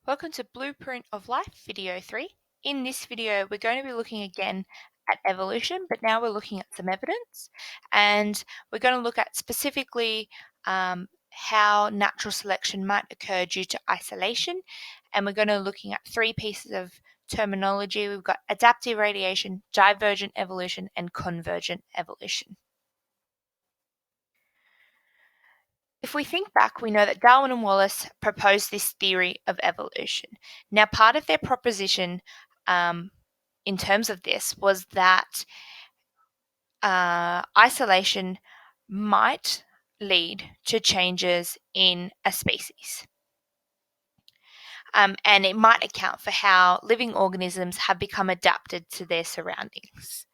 Welcome to Blueprint of Life video 3. In this video we're going to be looking again at evolution, but now we're looking at some evidence, and we're going to look at specifically how natural selection might occur due to isolation, and we're going to be looking at three pieces of terminology. We've got adaptive radiation, divergent evolution, and convergent evolution. If we think back, we know that Darwin and Wallace proposed this theory of evolution. Now, part of their proposition in terms of this was that isolation might lead to changes in a species. And it might account for how living organisms have become adapted to their surroundings.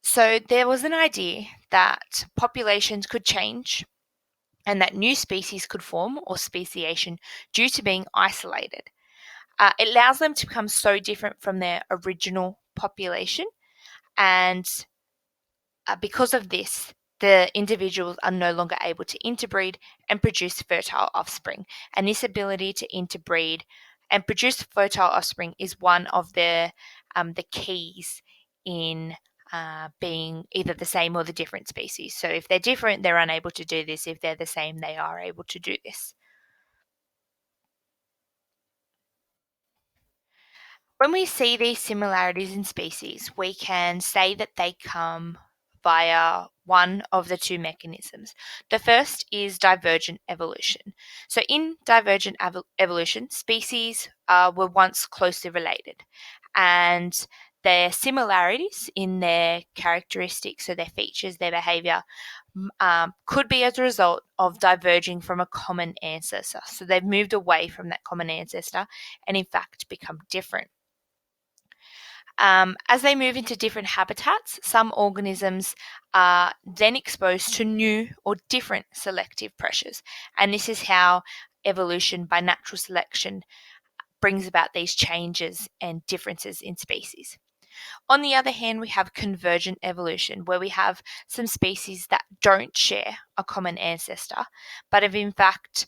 So there was an idea that populations could change and that new species could form, or speciation, due to being isolated. It allows them to become so different from their original population, and because of this, the individuals are no longer able to interbreed and produce fertile offspring. And this ability to interbreed and produce fertile offspring is one of the keys in being either the same or the different species. So if they're different, they're unable to do this. If they're the same, they are able to do this. When we see these similarities in species, we can say that they come via one of the two mechanisms. The first is divergent evolution. So in divergent evolution, species were once closely related, and their similarities in their characteristics, so their features, their behavior, could be as a result of diverging from a common ancestor. So they've moved away from that common ancestor and in fact become different. As they move into different habitats, some organisms are then exposed to new or different selective pressures. And this is how evolution by natural selection brings about these changes and differences in species. On the other hand, we have convergent evolution, where we have some species that don't share a common ancestor, but have in fact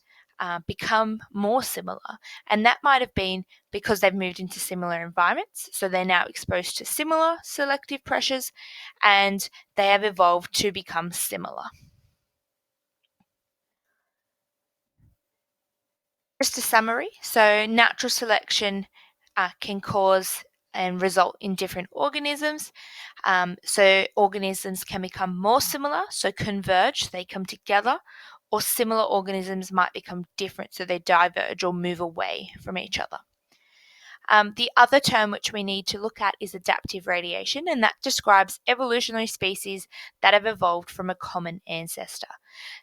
become more similar. And that might have been because they've moved into similar environments. So they're now exposed to similar selective pressures and they have evolved to become similar. Just a summary. So natural selection can cause and result in different organisms. So organisms can become more similar, so converge, they come together, or similar organisms might become different, so they diverge or move away from each other. The other term which we need to look at is adaptive radiation, and that describes evolutionary species that have evolved from a common ancestor.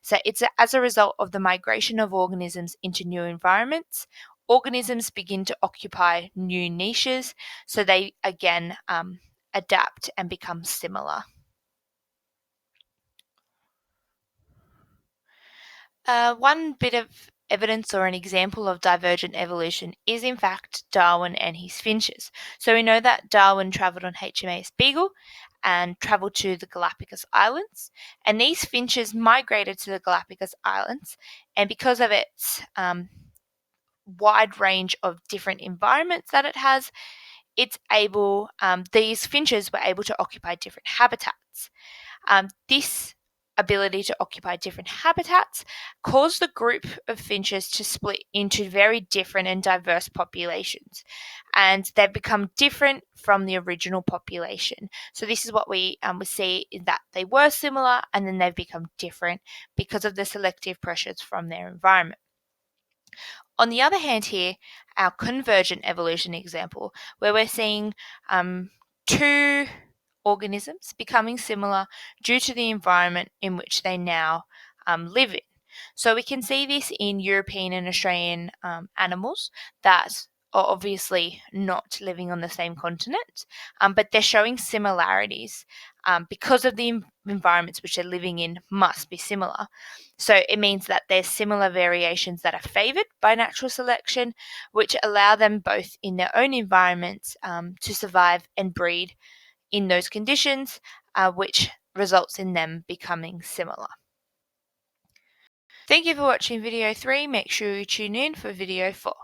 So it's as a result of the migration of organisms into new environments. Organisms begin to occupy new niches, so they again adapt and become similar. One bit of evidence or an example of divergent evolution is in fact Darwin and his finches. So we know that Darwin travelled on HMAS Beagle and travelled to the Galapagos Islands, and these finches migrated to the Galapagos Islands, and because of its wide range of different environments that it has, these finches were able to occupy different habitats. This ability to occupy different habitats caused the group of finches to split into very different and diverse populations, and they've become different from the original population. So this is what we see, is that they were similar and then they've become different because of the selective pressures from their environment. On the other hand here, our convergent evolution example, where we're seeing two organisms becoming similar due to the environment in which they now live in. So we can see this in European and Australian animals that are obviously not living on the same continent, but they're showing similarities because of the environments which they're living in must be similar. So it means that there's similar variations that are favoured by natural selection, which allow them both in their own environments to survive and breed in those conditions, which results in them becoming similar. Thank you for watching video 3. Make sure you tune in for video 4.